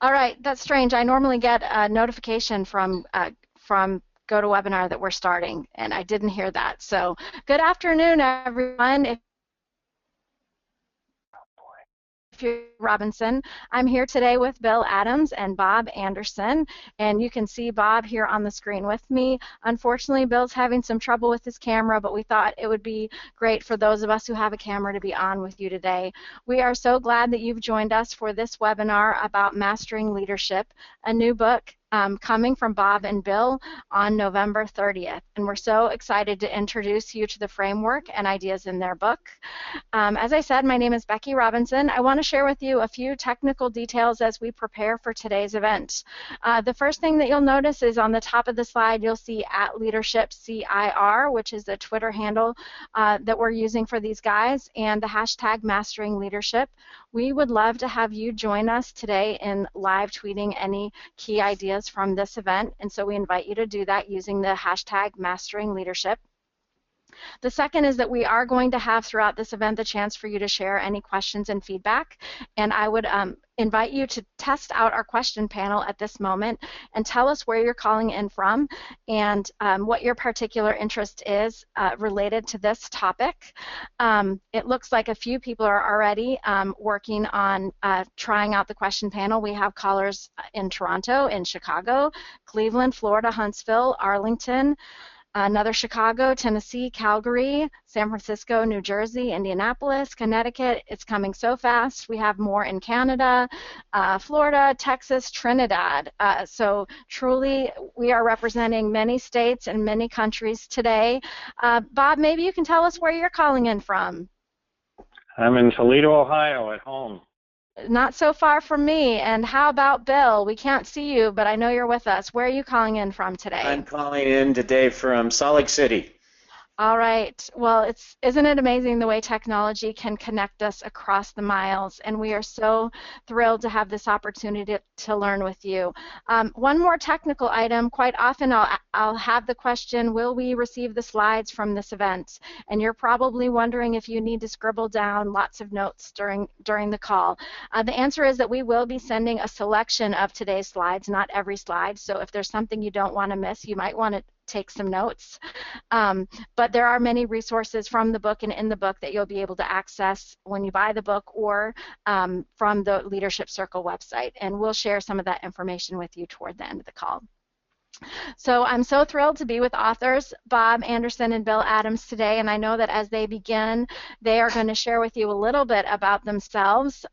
All right, that's strange. I normally get a notification from GoToWebinar that we're starting, and I didn't hear that. So, good afternoon, everyone. If you're Robinson, I'm here today with Bill Adams and Bob Anderson, and you can see Bob here on the screen with me. Unfortunately, Bill's having some trouble with his camera, but we thought it would be great for those of us who have a camera to be on with you today. We are so glad that you've joined us for this webinar about Mastering Leadership, a new book coming from Bob and Bill on November 30th. And we're so excited to introduce you to the framework and ideas in their book. As I said, my name is Becky Robinson. I want to share with you a few technical details as we prepare for today's event. The first thing that you'll notice is on the top of the slide, you'll see @LeadershipCIR, which is the Twitter handle that we're using for these guys, and the hashtag Mastering Leadership. We would love to have you join us today in live tweeting any key ideas from this event, and so we invite you to do that using the hashtag Mastering Leadership. The second is that we are going to have throughout this event the chance for you to share any questions and feedback, and I would invite you to test out our question panel at this moment and tell us where you're calling in from and what your particular interest is related to this topic. It looks like a few people are already working on trying out the question panel. We have callers in Toronto, in Chicago, Cleveland, Florida, Huntsville, Arlington, another Chicago, Tennessee, Calgary, San Francisco, New Jersey, Indianapolis, Connecticut. It's coming so fast. We have more in Canada, Florida, Texas, Trinidad. So truly, we are representing many states and many countries today. Bob, maybe you can tell us where you're calling in from. I'm in Toledo, Ohio, at home. Not so far from me. And how about Bill? We can't see you, but I know you're with us. Where are you calling in from today? I'm calling in today from Salt Lake City. All right. Well, isn't it amazing the way technology can connect us across the miles? And we are so thrilled to have this opportunity to learn with you. One more technical item. Quite often I'll have the question, will we receive the slides from this event? And you're probably wondering if you need to scribble down lots of notes during the call. The answer is that we will be sending a selection of today's slides, not every slide. So if there's something you don't want to miss, you might want to take some notes. But there are many resources from the book and in the book that you'll be able to access when you buy the book or from the Leadership Circle website. And we'll share some of that information with you toward the end of the call. So I'm so thrilled to be with authors Bob Anderson and Bill Adams today, and I know that as they begin, they are going to share with you a little bit about themselves.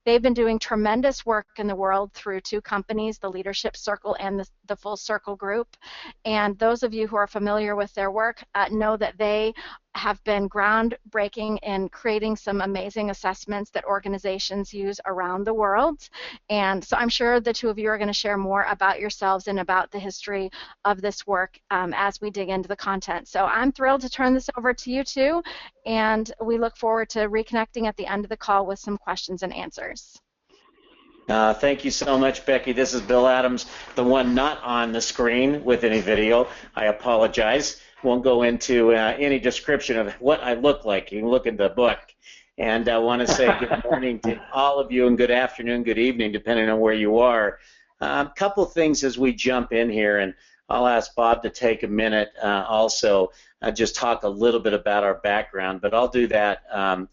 They've been doing tremendous work in the world through two companies, the Leadership Circle and the Full Circle Group, and those of you who are familiar with their work know that they have been groundbreaking in creating some amazing assessments that organizations use around the world. And so I'm sure the two of you are going to share more about yourselves and about the history of this work as we dig into the content. So I'm thrilled to turn this over to you two, and we look forward to reconnecting at the end of the call with some questions and answers. Thank you so much, Becky. This is Bill Adams, the one not on the screen with any video. I apologize. Won't go into any description of what I look like. You can look in the book. And I want to say good morning to all of you and good afternoon, good evening, depending on where you are. A couple things as we jump in here, and I'll ask Bob to take a minute also, just talk a little bit about our background, but I'll do that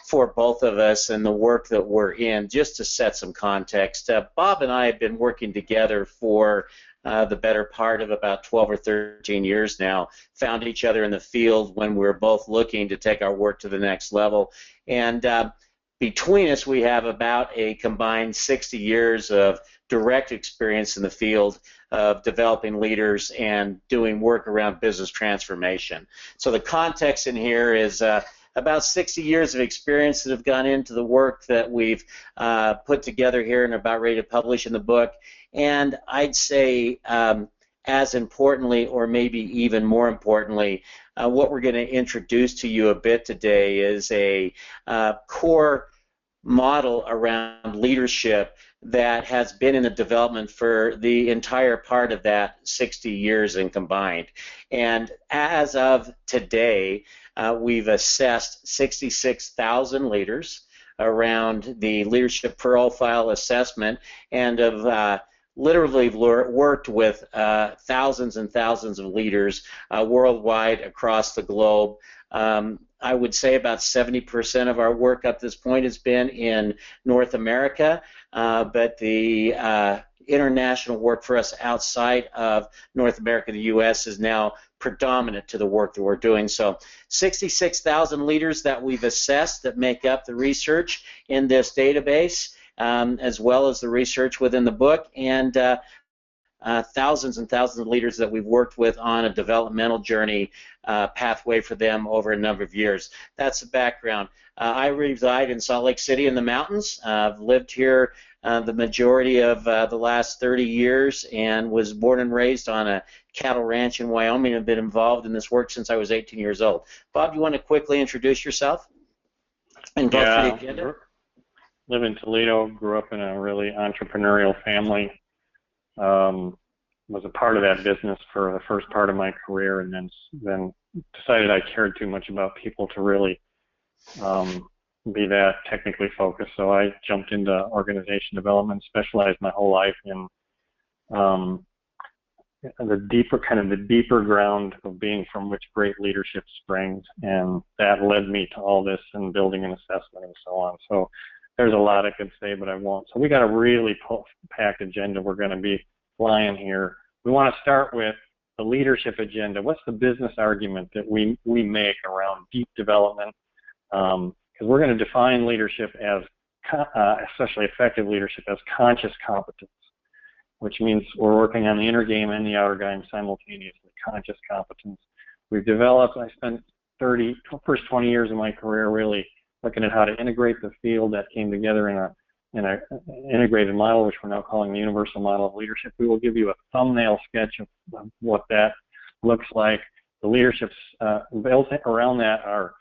for both of us and the work that we're in, just to set some context. Bob and I have been working together for the better part of about 12 or 13 years now. Found each other in the field when we were both looking to take our work to the next level. And between us, we have about a combined 60 years of direct experience in the field of developing leaders and doing work around business transformation. So the context in here is about 60 years of experience that have gone into the work that we've put together here and about ready to publish in the book. And I'd say as importantly, or maybe even more importantly, what we're going to introduce to you a bit today is a core model around leadership that has been in the development for the entire part of that 60 years and combined. And as of today, we've assessed 66,000 leaders around the leadership profile assessment and have literally worked with thousands and thousands of leaders worldwide across the globe. I would say about 70% of our work up to this point has been in North America, but the international work for us outside of North America, the U.S., is now predominant to the work that we're doing. So 66,000 leaders that we've assessed that make up the research in this database, as well as the research within the book, and thousands and thousands of leaders that we've worked with on a developmental journey pathway for them over a number of years. That's the background. I reside in Salt Lake City in the mountains. I've lived here the majority of the last 30 years and was born and raised on a cattle ranch in Wyoming and have been involved in this work since I was 18 years old. Bob, you want to quickly introduce yourself and go through the agenda? Live in Toledo, grew up in a really entrepreneurial family. Was a part of that business for the first part of my career, and then decided I cared too much about people to really be that technically focused. So I jumped into organization development, specialized my whole life in the deeper ground of being from which great leadership springs, and that led me to all this and building an assessment and so on. So there's a lot I could say, but I won't. So we got a really packed agenda. We're going to be flying here. We want to start with the leadership agenda. What's the business argument that we make around deep development? Because we're going to define leadership as, especially effective leadership, as conscious competence, which means we're working on the inner game and the outer game simultaneously, conscious competence. We've developed, I spent first 20 years of my career really looking at how to integrate the field that came together in an integrated model, which we're now calling the universal model of leadership. We will give you a thumbnail sketch of what that looks like. The leaderships built around that are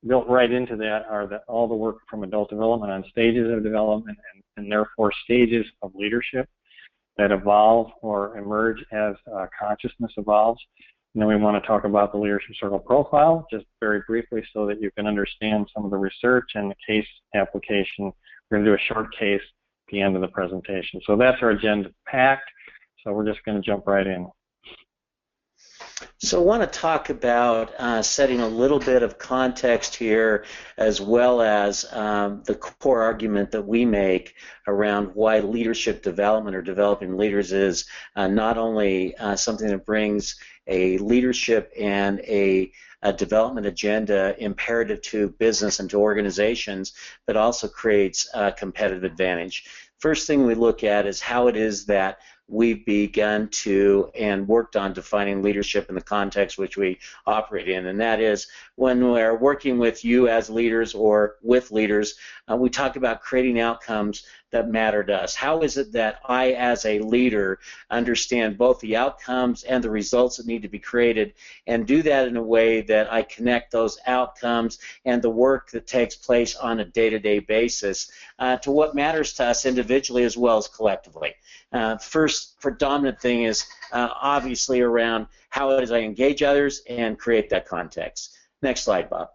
built right into that are all the work from adult development on stages of development and therefore stages of leadership that evolve or emerge as consciousness evolves. And then we want to talk about the leadership circle profile, just very briefly so that you can understand some of the research and the case application. We're going to do a short case at the end of the presentation. So that's our agenda packed, so we're just going to jump right in. So I want to talk about setting a little bit of context here, as well as the core argument that we make around why leadership development or developing leaders is not only something that brings a leadership and a development agenda imperative to business and to organizations, but also creates a competitive advantage. First thing we look at is how it is that we've begun to and worked on defining leadership in the context which we operate in, and that is when we're working with you as leaders or with leaders, we talk about creating outcomes that matter to us. How is it that I, as a leader, understand both the outcomes and the results that need to be created, and do that in a way that I connect those outcomes and the work that takes place on a day-to-day basis to what matters to us individually as well as collectively? First predominant thing is obviously around how it is I engage others and create that context. Next slide, Bob.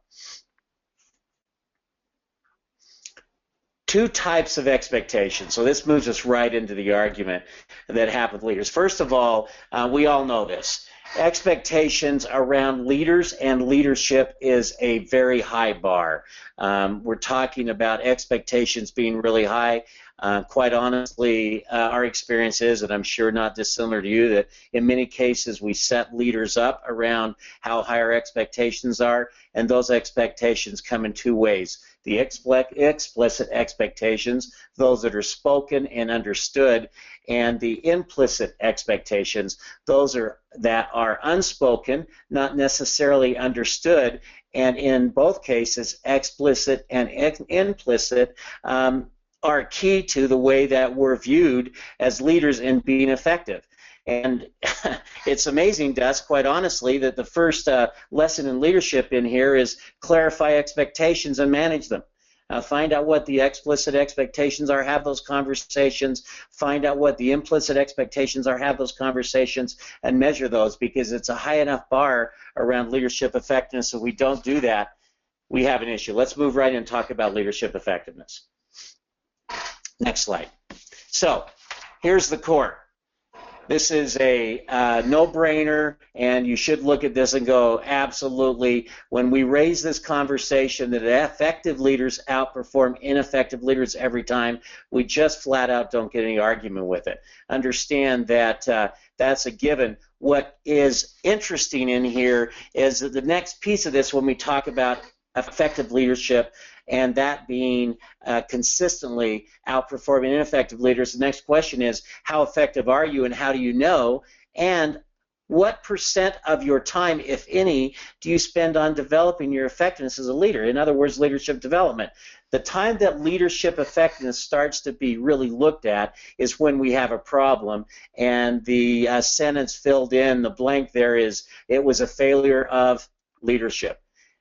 Two types of expectations. So this moves us right into the argument that happen with leaders. First of all, we all know this. Expectations around leaders and leadership is a very high bar. We're talking about expectations being really high. Quite honestly, our experience is, and I'm sure not dissimilar to you, that in many cases we set leaders up around how high our expectations are, and those expectations come in two ways. The explicit expectations, those that are spoken and understood, and the implicit expectations, those that are unspoken, not necessarily understood, and in both cases, explicit and implicit are key to the way that we're viewed as leaders in being effective. And it's amazing to us, quite honestly, that the first lesson in leadership in here is clarify expectations and manage them. Find out what the explicit expectations are, have those conversations, find out what the implicit expectations are, have those conversations, and measure those, because it's a high enough bar around leadership effectiveness. If we don't do that, we have an issue. Let's move right in and talk about leadership effectiveness. Next slide. So here's the core. This is a no-brainer, and you should look at this and go, absolutely. When we raise this conversation that effective leaders outperform ineffective leaders every time, we just flat out don't get any argument with it. Understand that that's a given. What is interesting in here is that the next piece of this, when we talk about effective leadership, and that being consistently outperforming ineffective leaders, the next question is, how effective are you and how do you know? And what percent of your time, if any, do you spend on developing your effectiveness as a leader? In other words, leadership development. The time that leadership effectiveness starts to be really looked at is when we have a problem, and the sentence filled in, the blank there is, it was a failure of leadership.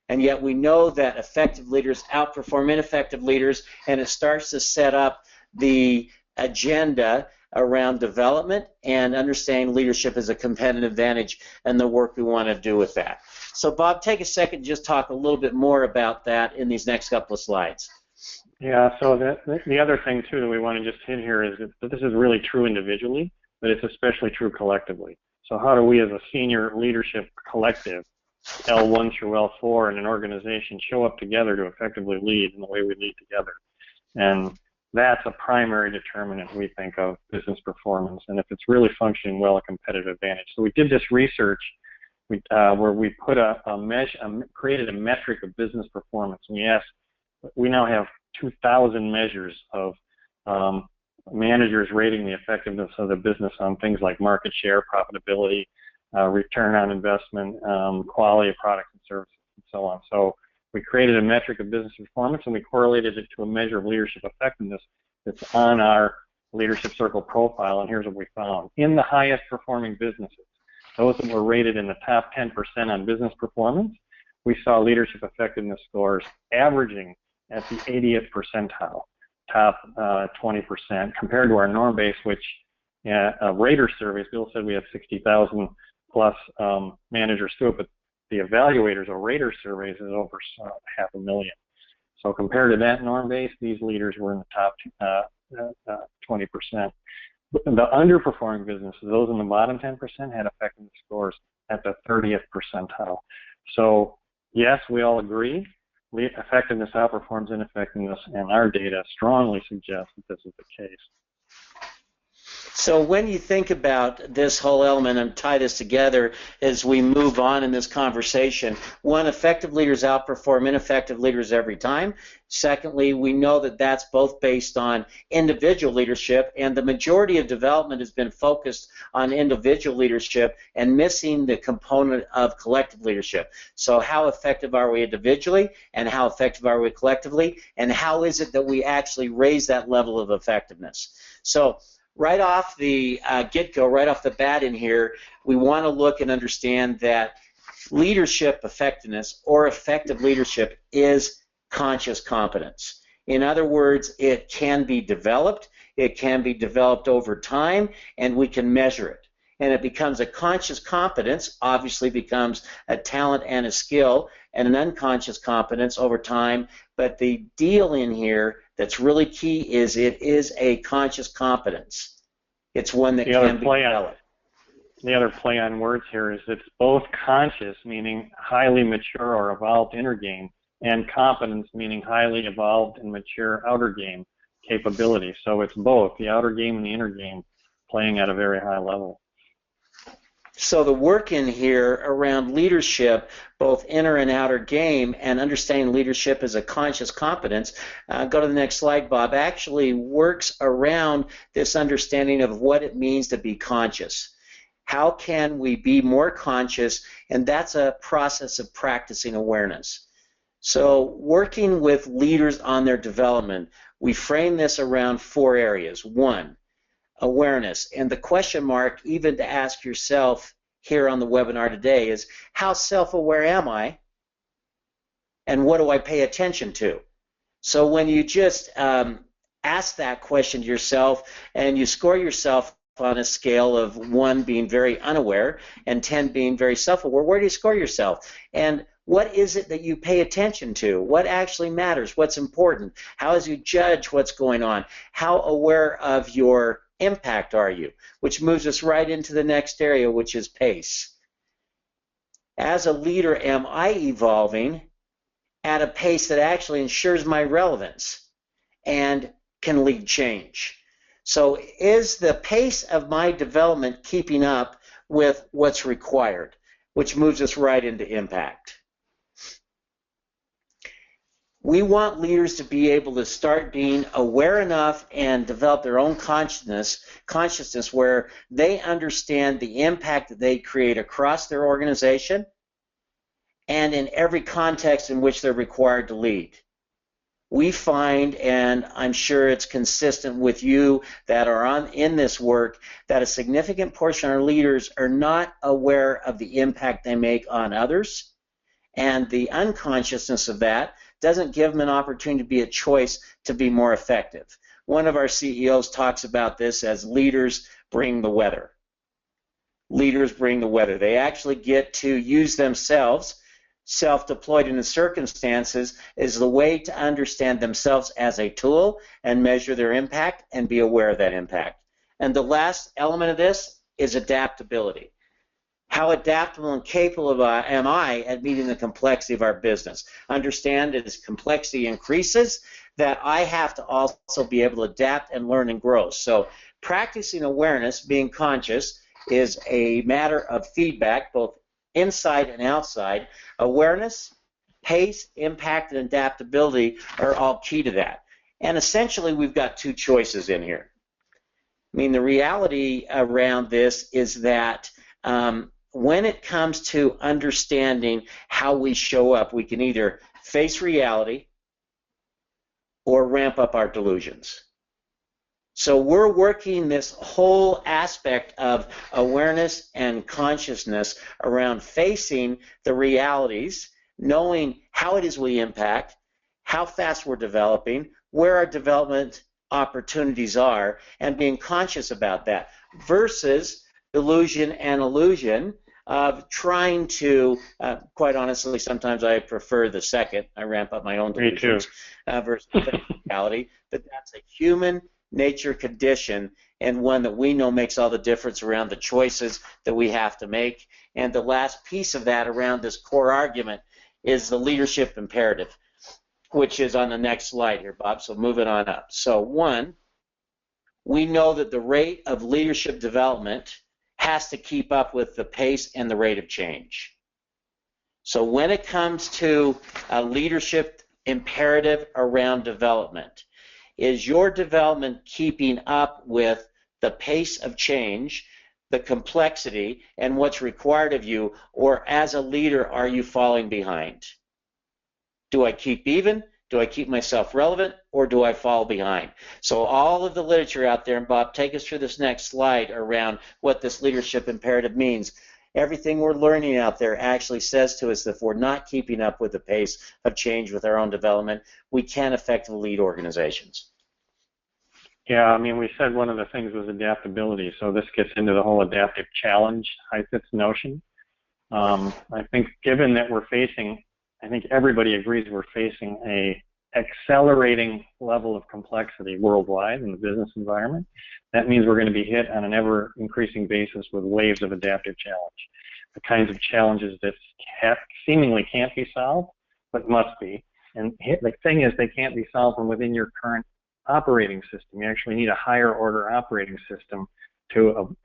And yet we know that effective leaders outperform ineffective leaders, and it starts to set up the agenda around development and understanding leadership as a competitive advantage and the work we want to do with that. So Bob, take a second and just talk a little bit more about that in these next couple of slides. Yeah, so the other thing too that we want to just hit here is that this is really true individually, but it's especially true collectively. So how do we as a senior leadership collective, L1 through L4 in an organization, show up together to effectively lead in the way we lead together? And that's a primary determinant, we think, of business performance, and if it's really functioning well, a competitive advantage. So we did this research where we put created a metric of business performance, and we now have 2,000 measures of managers rating the effectiveness of the business on things like market share, profitability, return on investment, quality of products and services, and so on. So we created a metric of business performance, and we correlated it to a measure of leadership effectiveness that's on our leadership circle profile, and here's what we found. In the highest performing businesses, those that were rated in the top 10% on business performance, we saw leadership effectiveness scores averaging at the 80th percentile, top 20%, compared to our norm base, which rater surveys, Bill said we have 60,000 plus managers to it, but the evaluators or rater surveys is over 500,000. So compared to that norm base, these leaders were in the top 20%. The underperforming businesses, those in the bottom 10%, had effectiveness scores at the 30th percentile. So yes, we all agree, effectiveness outperforms ineffectiveness, and our data strongly suggests that this is the case. So when you think about this whole element and tie this together as we move on in this conversation, one, effective leaders outperform ineffective leaders every time. Secondly, we know that that's both based on individual leadership, and the majority of development has been focused on individual leadership and missing the component of collective leadership. So how effective are we individually, and how effective are we collectively, and how is it that we actually raise that level of effectiveness? So right off the get-go, right off the bat in here, we want to look and understand that leadership effectiveness or effective leadership is conscious competence. In other words, it can be developed over time, and we can measure it. And it becomes a conscious competence, obviously becomes a talent and a skill, and an unconscious competence over time. But the deal in here that's really key is it is a conscious competence. It's one that can be developed. The other play on words here is it's both conscious, meaning highly mature or evolved inner game, and competence, meaning highly evolved and mature outer game capability. So it's both, the outer game and the inner game, playing at a very high level. So the work in here around leadership, both inner and outer game, and understanding leadership as a conscious competence, go to the next slide, Bob, actually works around this understanding of what it means to be conscious. How can we be more conscious? And that's a process of practicing awareness. So working with leaders on their development, we frame this around 4 areas. 1, awareness. And the question mark, even to ask yourself here on the webinar today, is how self-aware am I? And what do I pay attention to? So when you just ask that question to yourself and you score yourself on a scale of 1 being very unaware and 10 being very self-aware, where do you score yourself? And What is it that you pay attention to? What actually matters? What's important? How do you judge what's going on? How aware of your impact are you? Which moves us right into the next area, which is pace. As a leader, am I evolving at a pace that actually ensures my relevance and can lead change? So is the pace of my development keeping up with what's required? Which moves us right into impact. We want leaders to be able to start being aware enough and develop their own consciousness where they understand the impact that they create across their organization and in every context in which they're required to lead. We find, and I'm sure it's consistent with you that are in this work, that a significant portion of our leaders are not aware of the impact they make on others, and the unconsciousness of that doesn't give them an opportunity to be a choice to be more effective. One of our CEOs talks about this as leaders bring the weather. Leaders bring the weather. They actually get to use themselves, self-deployed in the circumstances, is the way to understand themselves as a tool and measure their impact and be aware of that impact. And the last element of this is adaptability. How adaptable and capable am I at meeting the complexity of our business? Understand that as complexity increases, that I have to also be able to adapt and learn and grow. So practicing awareness, being conscious, is a matter of feedback, both inside and outside. Awareness, pace, impact, and adaptability are all key to that. And essentially, we've got two choices in here. I mean, the reality around this is that when it comes to understanding how we show up, we can either face reality or ramp up our delusions. So we're working this whole aspect of awareness and consciousness around facing the realities, knowing how it is we impact, how fast we're developing, where our development opportunities are, and being conscious about that, versus delusion and illusion of trying to, quite honestly, sometimes I prefer the second. I ramp up my own delusions versus reality, but that's a human nature condition, and one that we know makes all the difference around the choices that we have to make. And the last piece of that around this core argument is the leadership imperative, which is on the next slide here, Bob, so moving on up. So one, we know that the rate of leadership development has to keep up with the pace and the rate of change. So when it comes to a leadership imperative around development, is your development keeping up with the pace of change, the complexity, and what's required of you, or as a leader, are you falling behind? Do I keep even? Do I keep myself relevant, or do I fall behind? So all of the literature out there, and Bob, take us through this next slide around what this leadership imperative means. Everything we're learning out there actually says to us that if we're not keeping up with the pace of change with our own development, we can't effectively lead organizations. Yeah, I mean, we said one of the things was adaptability, so this gets into the whole adaptive challenge HIFITS notion. I think given that we're facing, I think everybody agrees we're facing a accelerating level of complexity worldwide in the business environment. That means we're going to be hit on an ever-increasing basis with waves of adaptive challenge, the kinds of challenges that seemingly can't be solved, but must be. And the thing is, they can't be solved from within your current operating system. You actually need a higher order operating system to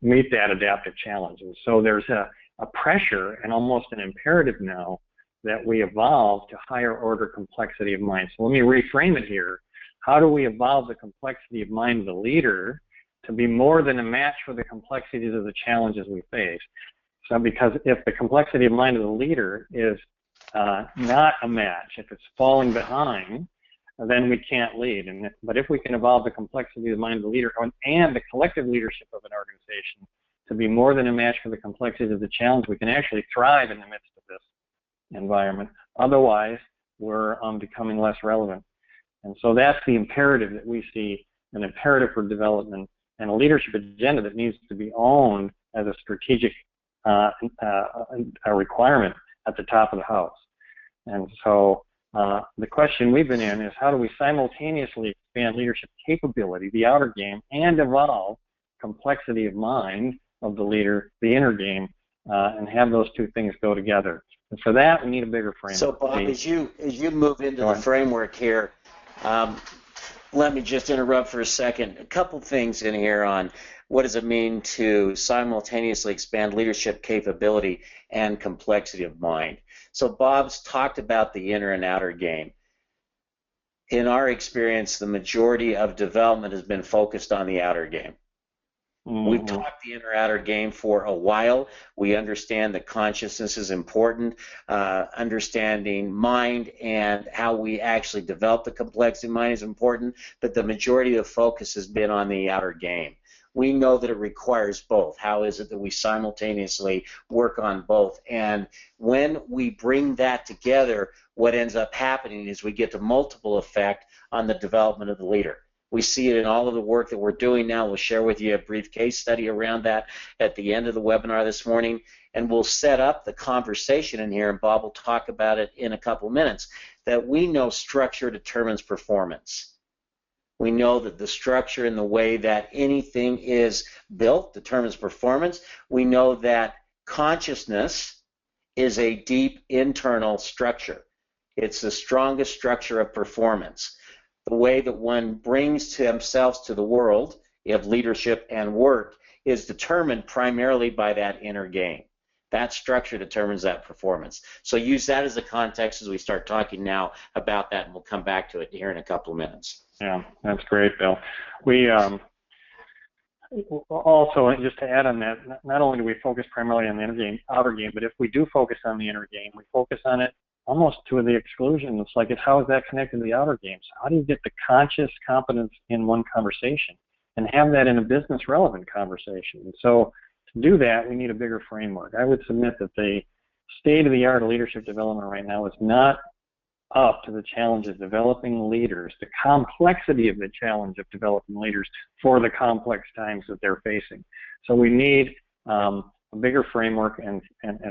meet that adaptive challenge. And so there's a pressure and almost an imperative now that we evolve to higher order complexity of mind. So let me reframe it here. How do we evolve the complexity of mind of the leader to be more than a match for the complexities of the challenges we face? So because if the complexity of mind of the leader is not a match, if it's falling behind, then we can't lead. But if we can evolve the complexity of the mind of the leader and the collective leadership of an organization to be more than a match for the complexities of the challenge, we can actually thrive in the midst of this environment. Otherwise, we're becoming less relevant. And so that's the imperative that we see, an imperative for development and a leadership agenda that needs to be owned as a strategic a requirement at the top of the house. And so the question we've been in is, how do we simultaneously expand leadership capability, the outer game, and evolve complexity of mind of the leader, the inner game, and have those two things go together. And for that, we need a bigger framework. So, Bob, as you move into the framework here, let me just interrupt for a second. A couple things in here on what does it mean to simultaneously expand leadership capability and complexity of mind. So Bob's talked about the inner and outer game. In our experience, the majority of development has been focused on the outer game. We've talked the inner-outer game for a while. We understand that consciousness is important, understanding mind and how we actually develop the complexity of mind is important, but the majority of the focus has been on the outer game. We know that it requires both. How is it that we simultaneously work on both? And when we bring that together, what ends up happening is we get the multiple effect on the development of the leader. We see it in all of the work that we're doing now. We'll share with you a brief case study around that at the end of the webinar this morning, and we'll set up the conversation in here, and Bob will talk about it in a couple minutes, that we know structure determines performance. We know that the structure and the way that anything is built determines performance. We know that consciousness is a deep internal structure. It's the strongest structure of performance. The way that one brings to themselves to the world of leadership and work is determined primarily by that inner game. That structure determines that performance. So use that as a context as we start talking now about that, and we'll come back to it here in a couple of minutes. Yeah, that's great, Bill. We also, just to add on that, not only do we focus primarily on the inner game, outer game, but if we do focus on the inner game, we focus on it almost to the exclusion. It's like, how is that connected to the outer game? So how do you get the conscious competence in one conversation and have that in a business relevant conversation? And so to do that, we need a bigger framework. I would submit that the state of the art of leadership development right now is not up to the challenge of developing leaders, the complexity of the challenge of developing leaders for the complex times that they're facing. So we need a bigger framework, and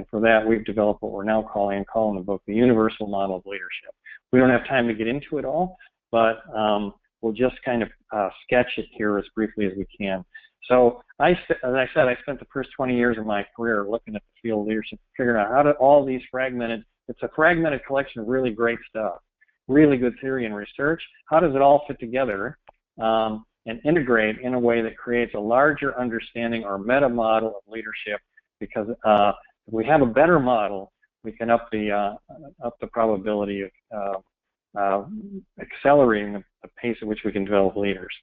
for that we've developed what we're now calling the book the Universal Model of Leadership. We don't have time to get into it all, but we'll just kind of sketch it here as briefly as we can. So as I said, I spent the first 20 years of my career looking at the field of leadership, figuring out how do all these it's a fragmented collection of really great stuff, really good theory and research. How does it all fit together and integrate in a way that creates a larger understanding or meta model of leadership? Because if we have a better model, we can up the probability of accelerating the pace at which we can develop leaders.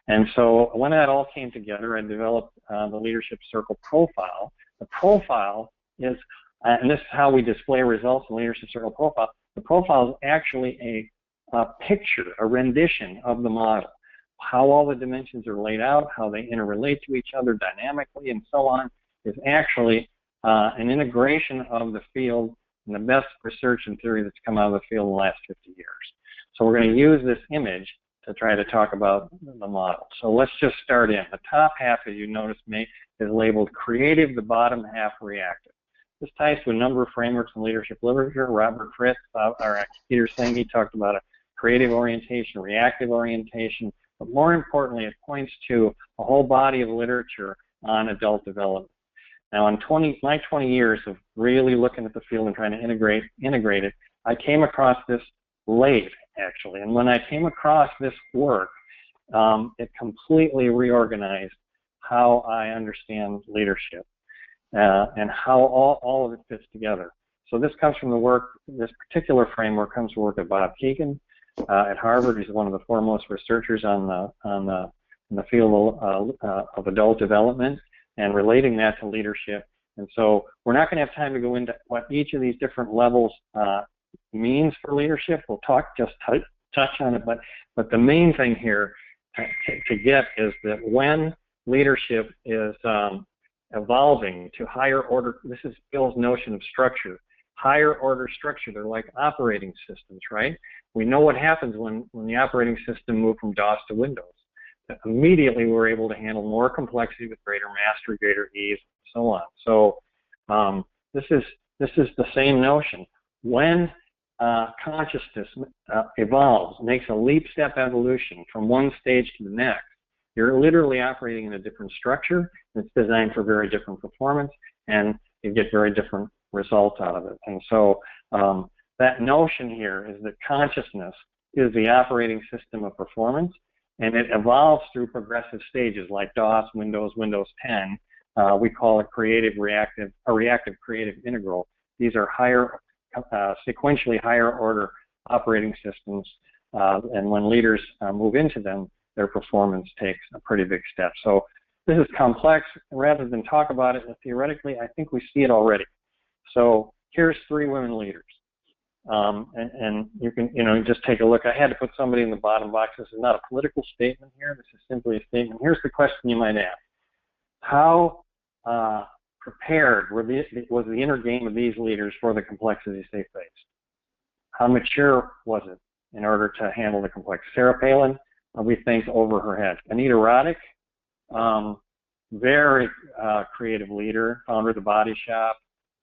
And so when that all came together, I developed the Leadership Circle profile. The profile is, and this is how we display results in Leadership Circle profile. The profile is actually a picture, a rendition of the model, how all the dimensions are laid out, how they interrelate to each other dynamically, and so on, is actually an integration of the field and the best research and theory that's come out of the field in the last 50 years. So we're going to use this image to try to talk about the model. So let's just start in. The top half, as you noticed me, is labeled creative, the bottom half reactive. This ties to a number of frameworks in leadership literature. Robert Fritz, or Peter Senge talked about a creative orientation, reactive orientation, but more importantly, it points to a whole body of literature on adult development. Now, in my 20 years of really looking at the field and trying to integrate it, I came across this late, actually. And when I came across this work, it completely reorganized how I understand leadership and how all of it fits together. So this comes from the work, this particular framework comes from the work of Bob Keegan at Harvard. He's one of the foremost researchers in the field of adult development and relating that to leadership. And so we're not going to have time to go into what each of these different levels means for leadership. We'll touch on it, but the main thing here to get is that when leadership is evolving to higher order, this is Bill's notion of structure, higher order structure. They're like operating systems, right? We know what happens when the operating system moved from DOS to Windows. Immediately we're able to handle more complexity with greater mastery, greater ease, and so on. So This is the same notion. When consciousness evolves, makes a leap step evolution from one stage to the next, you're literally operating in a different structure. It's designed for very different performance, and you get very different results out of it. And so that notion here is that consciousness is the operating system of performance, and it evolves through progressive stages like DOS, Windows, Windows 10. We call it reactive, creative, integral. These are sequentially higher order operating systems, and when leaders move into them, their performance takes a pretty big step. So this is complex. Rather than talk about it theoretically, I think we see it already. So here's 3 women leaders. And you can, just take a look. I had to put somebody in the bottom box. This is not a political statement here. This is simply a statement. Here's the question you might ask. How prepared was the inner game of these leaders for the complexities they faced? How mature was it in order to handle the complex? Sarah Palin, we think, over her head. Anita Roddick, very creative leader, founder of the Body Shop,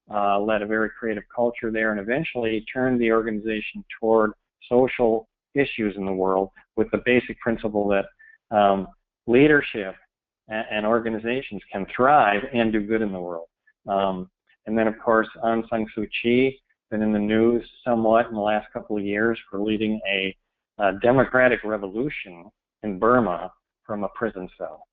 led a very creative culture there, and eventually turned the organization toward social issues in the world with the basic principle that leadership and organizations can thrive and do good in the world. And then, of course, Aung San Suu Kyi, been in the news somewhat in the last couple of years for leading a democratic revolution in Burma from a prison cell.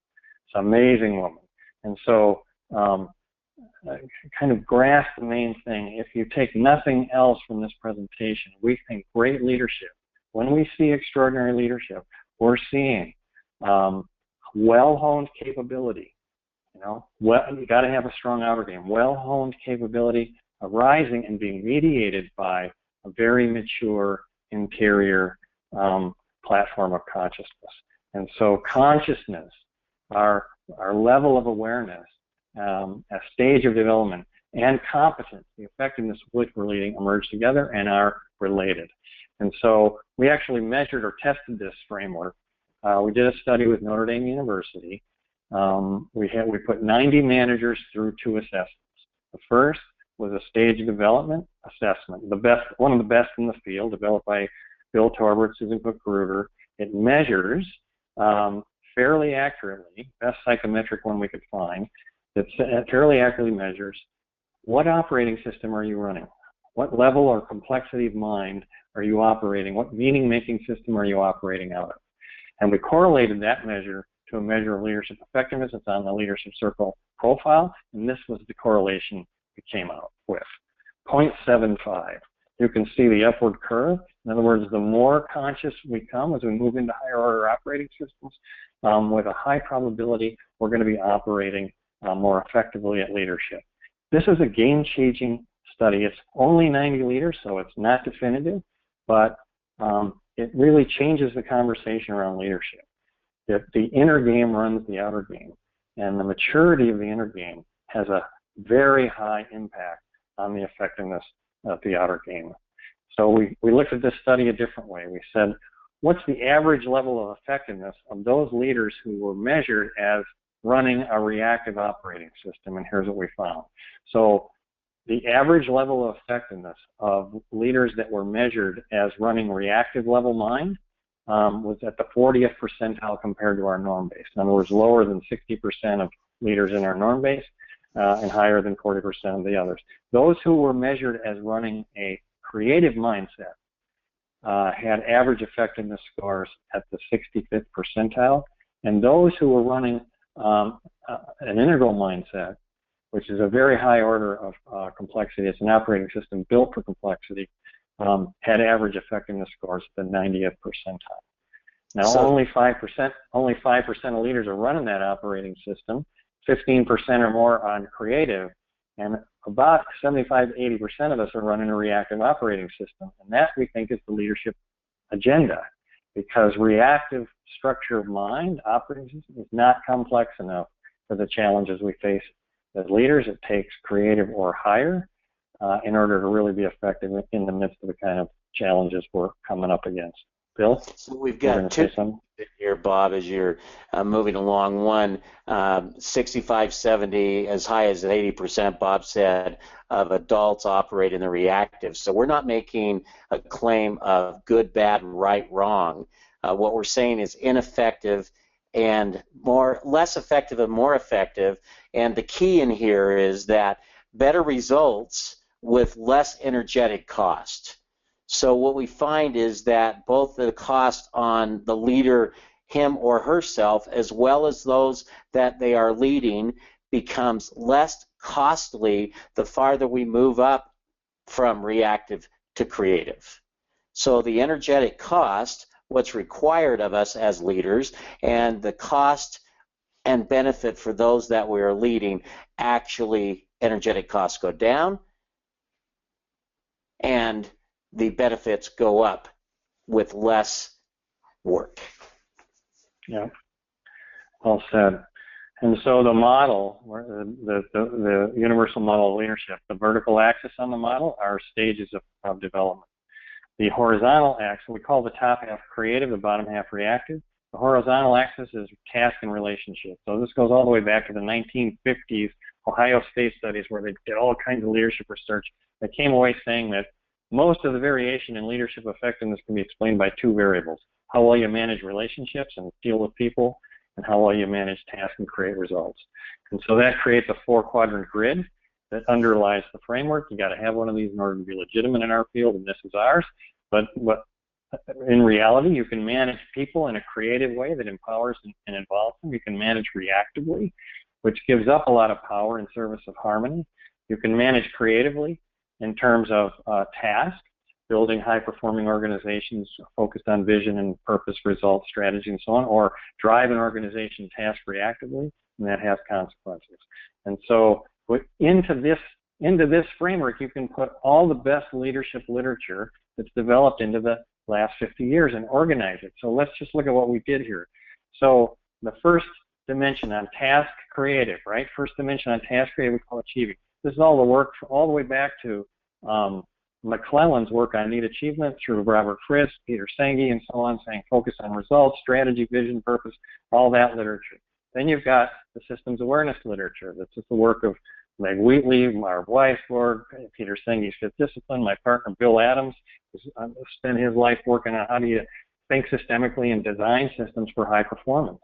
It's an amazing woman. And so kind of grasp the main thing. If you take nothing else from this presentation, we think great leadership. When we see extraordinary leadership, we're seeing well-honed capability. You got to have a strong outer game. Well-honed capability arising and being mediated by a very mature interior platform of consciousness. And so consciousness, our level of awareness, a stage of development, and competence, the effectiveness with which we're leading, emerge together and are related. And so we actually measured or tested this framework. We did a study with Notre Dame University. We put 90 managers through 2 assessments. The first was a stage of development assessment, one of the best in the field, developed by Bill Torbert, Susan Cook-Gruder. It measures fairly accurately, best psychometric one we could find, that fairly accurately measures what operating system are you running? What level or complexity of mind are you operating? What meaning-making system are you operating out of? And we correlated that measure to a measure of leadership effectiveness. It's on the Leadership Circle profile, and this was the correlation we came out with, 0.75. You can see the upward curve. In other words, the more conscious we come as we move into higher order operating systems, with a high probability, we're going to be operating more effectively at leadership. This is a game-changing study. It's only 90 leaders, so it's not definitive, but it really changes the conversation around leadership. The inner game runs the outer game, and the maturity of the inner game has a very high impact on the effectiveness of the outer game. So we looked at this study a different way. We said, what's the average level of effectiveness of those leaders who were measured as running a reactive operating system? And here's what we found. So the average level of effectiveness of leaders that were measured as running reactive level mind was at the 40th percentile compared to our norm base. In other words, lower than 60% of leaders in our norm base and higher than 40% of the others. Those who were measured as running a creative mindset had average effectiveness scores at the 65th percentile, and those who were running an integral mindset, which is a very high order of complexity, it's an operating system built for complexity, had average effectiveness scores at the 90th percentile. Now, So, only 5% of leaders are running that operating system, 15% or more on creative, and about 75 to 80% of us are running a reactive operating system. And that, we think, is the leadership agenda, because reactive structure of mind, operating system, is not complex enough for the challenges we face as leaders. It takes creative or higher in order to really be effective in the midst of the kind of challenges we're coming up against. Bill, So we've you're got going to say two something? here, Bob, as you're moving along. One, 65, 70, as high as 80%, Bob said, of adults operate in the reactive. So we're not making a claim of good, bad, right, wrong. What we're saying is ineffective and less effective and more effective. And the key in here is that better results with less energetic cost. So what we find is that both the cost on the leader, him or herself, as well as those that they are leading, becomes less costly the farther we move up from reactive to creative. So the energetic cost, what's required of us as leaders, and the cost and benefit for those that we are leading, actually energetic costs go down and the benefits go up with less work. Yeah, well said. And so the model, the universal model of leadership, the vertical axis on the model are stages of development. The horizontal axis, we call the top half creative, the bottom half reactive. The horizontal axis is task and relationship. So this goes all the way back to the 1950s Ohio State studies where they did all kinds of leadership research that came away saying that most of the variation in leadership effectiveness can be explained by two variables: how well you manage relationships and deal with people, and how well you manage tasks and create results. And so that creates a four-quadrant grid that underlies the framework. You got to have one of these in order to be legitimate in our field, and this is ours. But in reality, you can manage people in a creative way that empowers and involves them. You can manage reactively, which gives up a lot of power in service of harmony. You can manage creatively in terms of tasks, building high-performing organizations focused on vision and purpose, results, strategy, and so on, or drive an organization task reactively, and that has consequences. And so into this framework, you can put all the best leadership literature that's developed into the last 50 years and organize it. So let's just look at what we did here. So the first dimension on task creative, right? First dimension on task creative we call achieving. This is all the work all the way back to McClellan's work on need achievement through Robert Fritz, Peter Senge, and so on, saying focus on results, strategy, vision, purpose, all that literature. Then you've got the systems awareness literature. That's just the work of Meg Wheatley, Marv Weisborg, Peter Senge's Fifth Discipline. My partner Bill Adams has spent his life working on how do you think systemically and design systems for high performance,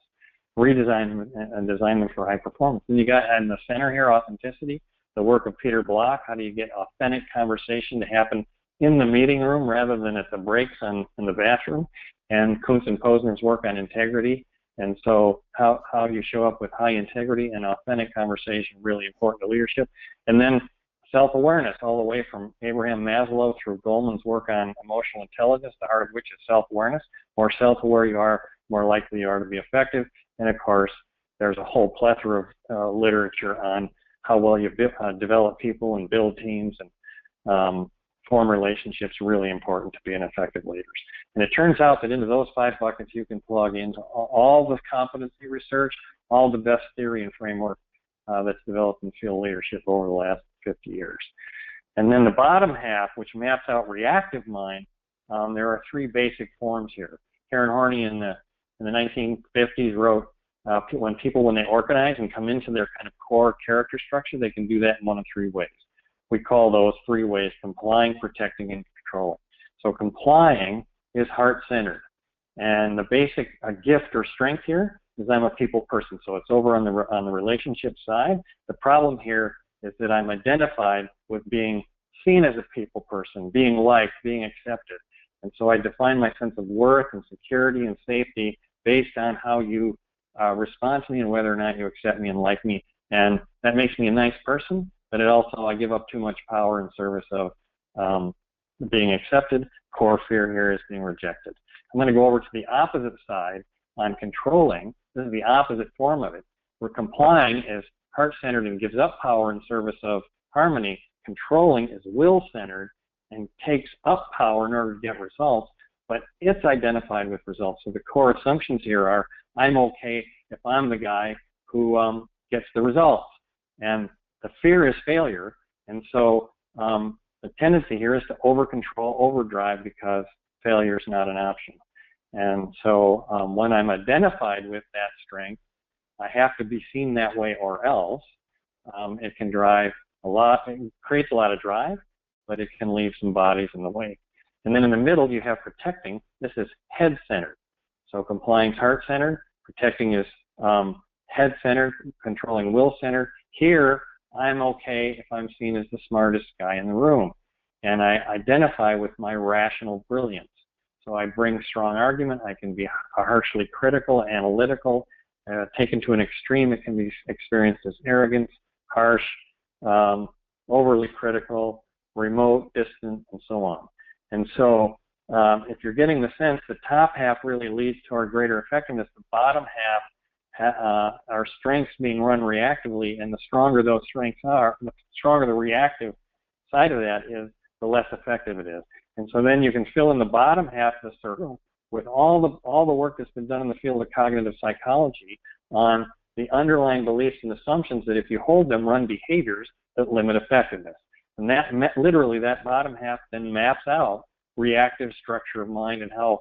redesign them and design them for high performance. And you got in the center here, authenticity, the work of Peter Block, how do you get authentic conversation to happen in the meeting room rather than at the breaks in the bathroom, and Kuntz and Posner's work on integrity. And so how you show up with high integrity and authentic conversation, really important to leadership. And then self-awareness, all the way from Abraham Maslow through Goleman's work on emotional intelligence, the heart of which is self-awareness. More self-aware you are, more likely you are to be effective. And of course, there's a whole plethora of literature on how well you develop people and build teams and form relationships, really important to being effective leaders. And it turns out that into those 5 buckets you can plug into all the competency research, all the best theory and framework that's developed in field leadership over the last 50 years. And then the bottom half, which maps out reactive mind, there are 3 basic forms here. Karen Horney in the 1950s wrote, when they organize and come into their kind of core character structure, they can do that in one of 3 ways. We call those 3 ways: complying, protecting, and controlling. So complying is heart-centered. And the basic gift or strength here is I'm a people person. So it's over on the relationship side. The problem here is that I'm identified with being seen as a people person, being liked, being accepted. And so I define my sense of worth and security and safety based on how you respond to me and whether or not you accept me and like me. And that makes me a nice person, but it also, I give up too much power in service of being accepted. Core fear here is being rejected. I'm going to go over to the opposite side on controlling. This is the opposite form of it, where complying is heart-centered and gives up power in service of harmony. Controlling is will-centered and takes up power in order to get results, but it's identified with results. So the core assumptions here are, I'm okay if I'm the guy who gets the results. And the fear is failure, and so the tendency here is to over-control, overdrive, because failure is not an option. And so when I'm identified with that strength, I have to be seen that way, or else it can drive a lot, it creates a lot of drive, but it can leave some bodies in the way. And then in the middle, you have protecting. This is head-centered. So complying is heart-centered, protecting is head-centered, controlling will-centered. Here, I'm okay if I'm seen as the smartest guy in the room, and I identify with my rational brilliance. So I bring strong argument. I can be harshly critical, analytical. Taken to an extreme, it can be experienced as arrogance, harsh, overly critical, remote, distant, and so on. And so if you're getting the sense, the top half really leads toward greater effectiveness. The bottom half are strengths being run reactively, and the stronger those strengths are, the stronger the reactive side of that is, the less effective it is. And so then you can fill in the bottom half of the circle with all the work that's been done in the field of cognitive psychology on the underlying beliefs and assumptions that, if you hold them, run behaviors that limit effectiveness. And that literally, that bottom half then maps out reactive structure of mind and how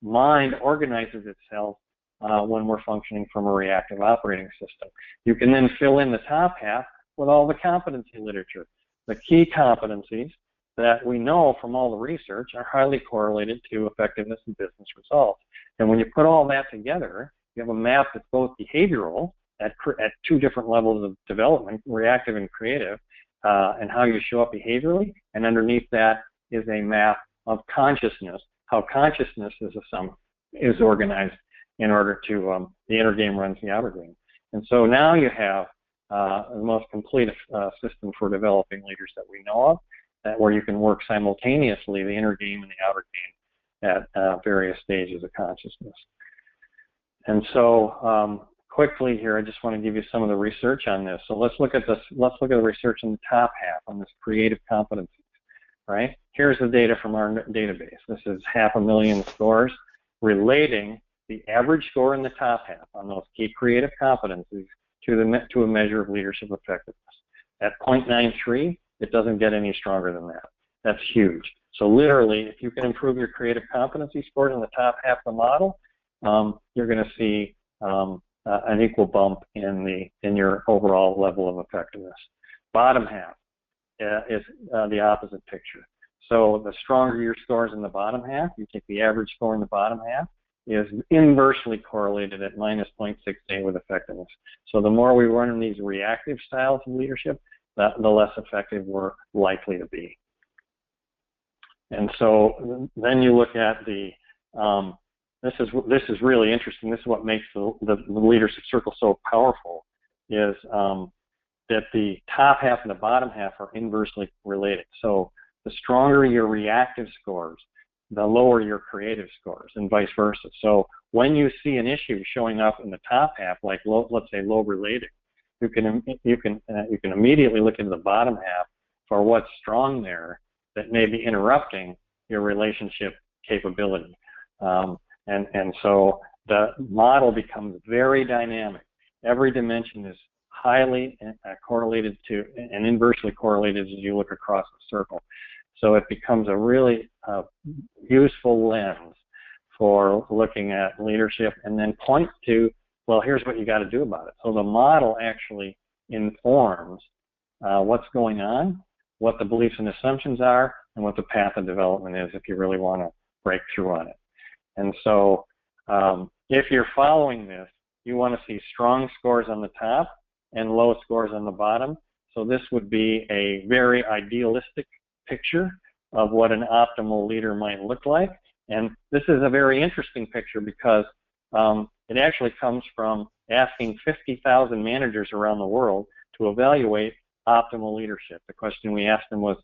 mind organizes itself when we're functioning from a reactive operating system. You can then fill in the top half with all the competency literature. The key competencies that we know from all the research are highly correlated to effectiveness and business results. And when you put all that together, you have a map that's both behavioral at two different levels of development, reactive and creative, and how you show up behaviorally, and underneath that is a map of consciousness, how consciousness is organized in order to, the inner game runs the outer game. And so now you have the most complete system for developing leaders that we know of, where you can work simultaneously the inner game and the outer game at various stages of consciousness. And so quickly here, I just want to give you some of the research on this. So let's look at this. Let's look at the research in the top half on this creative competencies. Right? Here's the data from our database. This is 500,000 scores relating the average score in the top half on those key creative competencies to a measure of leadership effectiveness. At 0.93, it doesn't get any stronger than that. That's huge. So literally, if you can improve your creative competency scores in the top half of the model, you're going to see an equal bump in your overall level of effectiveness. Bottom half is the opposite picture. So the stronger your scores in the bottom half, you take the average score in the bottom half, is inversely correlated at minus 0.68 with effectiveness. So the more we run in these reactive styles of leadership, the less effective we're likely to be. And so then you look at the, this is really interesting. This is what makes the leadership circle so powerful, is that the top half and the bottom half are inversely related. So the stronger your reactive scores, the lower your creative scores, and vice versa. So when you see an issue showing up in the top half, like let's say low relating, you can immediately look into the bottom half for what's strong there that may be interrupting your relationship capability. And so the model becomes very dynamic. Every dimension is highly correlated to and inversely correlated as you look across the circle. So it becomes a really useful lens for looking at leadership, and then point to, well, here's what you got to do about it. So the model actually informs what's going on, what the beliefs and assumptions are, and what the path of development is if you really want to break through on it. And so if you're following this, you want to see strong scores on the top and low scores on the bottom. So this would be a very idealistic picture of what an optimal leader might look like. And this is a very interesting picture because it actually comes from asking 50,000 managers around the world to evaluate optimal leadership. The question we asked them was,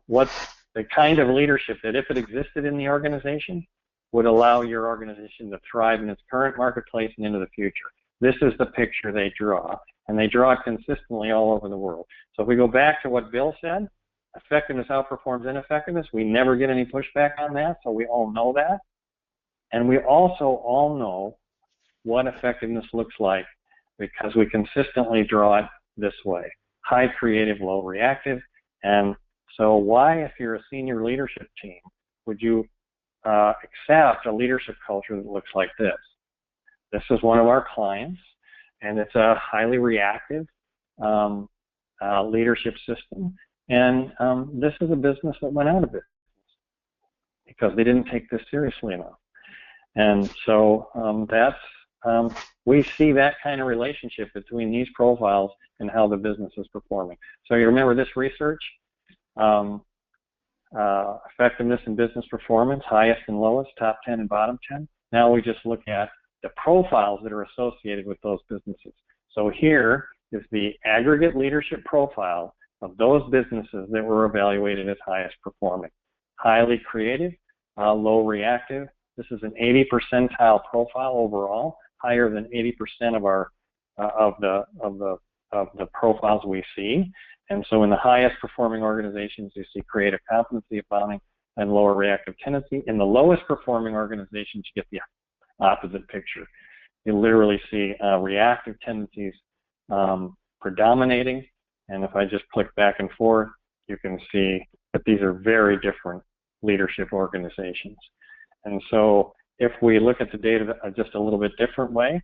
what's the kind of leadership that, if it existed in the organization, would allow your organization to thrive in its current marketplace and into the future? This is the picture they draw, and they draw it consistently all over the world. So if we go back to what Bill said, effectiveness outperforms ineffectiveness. We never get any pushback on that, so we all know that. And we also all know what effectiveness looks like because we consistently draw it this way: high creative, low reactive. And so why, if you're a senior leadership team, would you accept a leadership culture that looks like this. This is one of our clients, and it's a highly reactive leadership system. And this is a business that went out of business because they didn't take this seriously enough. And so we see that kind of relationship between these profiles and how the business is performing. So you remember this research, effectiveness and business performance, highest and lowest, top 10 and bottom 10. Now we just look at the profiles that are associated with those businesses. So here is the aggregate leadership profile of those businesses that were evaluated as highest performing. Highly creative, low reactive. This is an 80 percentile profile overall, higher than 80% of our of the profiles we see. And so in the highest performing organizations, you see creative competency abounding and lower reactive tendency. In the lowest performing organizations, you get the opposite picture. You literally see reactive tendencies predominating. And if I just click back and forth, you can see that these are very different leadership organizations. And so if we look at the data just a little bit different way,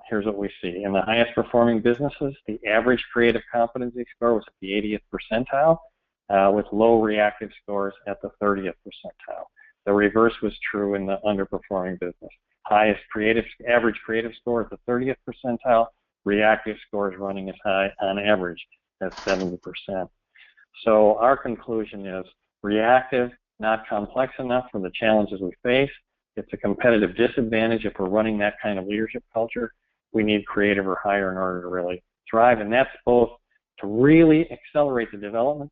here's what we see. In the highest performing businesses, the average creative competency score was at the 80th percentile, with low reactive scores at the 30th percentile. The reverse was true in the underperforming business. Highest average creative score at the 30th percentile, reactive scores running as high on average as 70%. So our conclusion is reactive, not complex enough for the challenges we face. It's a competitive disadvantage if we're running that kind of leadership culture. We need creative or higher in order to really thrive, and that's both to really accelerate the development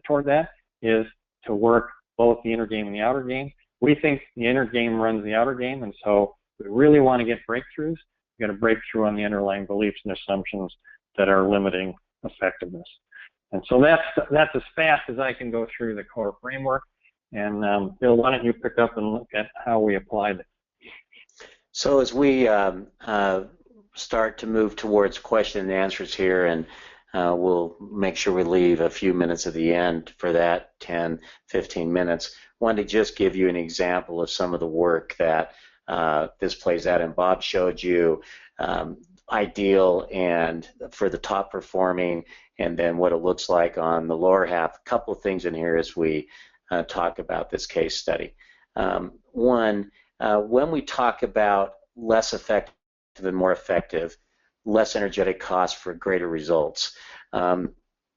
toward that is to work both the inner game and the outer game. We think the inner game runs the outer game, and so we really want to get breakthroughs. We've got to break through on the underlying beliefs and assumptions that are limiting effectiveness. And so that's as fast as I can go through the core framework. And Bill, why don't you pick up and look at how we applied it? So as we start to move towards question and answers here, and we'll make sure we leave a few minutes at the end for that, 10, 15 minutes, I wanted to just give you an example of some of the work that this plays out. And Bob showed you ideal and for the top performing, and then what it looks like on the lower half. A couple of things in here as we talk about this case study. One, when we talk about less effective and more effective, less energetic costs for greater results,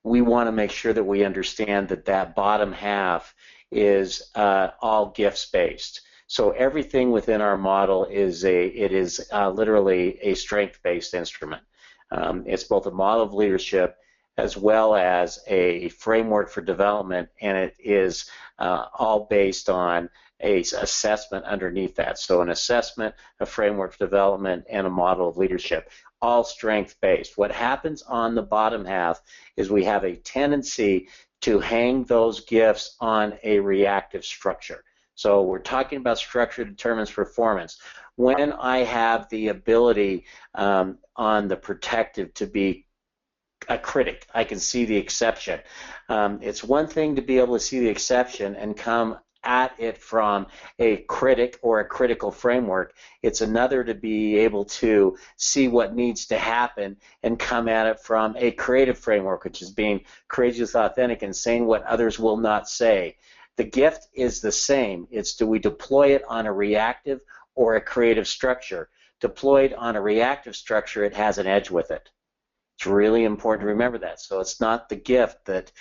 we want to make sure that we understand that that bottom half is all gifts based. So everything within our model is literally a strength-based instrument. It's both a model of leadership as well as a framework for development, and it is all based on a assessment underneath that. So an assessment, a framework for development, and a model of leadership, all strength-based. What happens on the bottom half is we have a tendency to hang those gifts on a reactive structure. So we're talking about structure determines performance. When I have the ability on the protective to be a critic, I can see the exception. It's one thing to be able to see the exception and come at it from a critic or a critical framework. It's another to be able to see what needs to happen and come at it from a creative framework, which is being courageous, authentic, and saying what others will not say. The gift is the same. It's do we deploy it on a reactive or a creative structure? Deployed on a reactive structure, it has an edge with it. It's really important to remember that. So it's not the gift that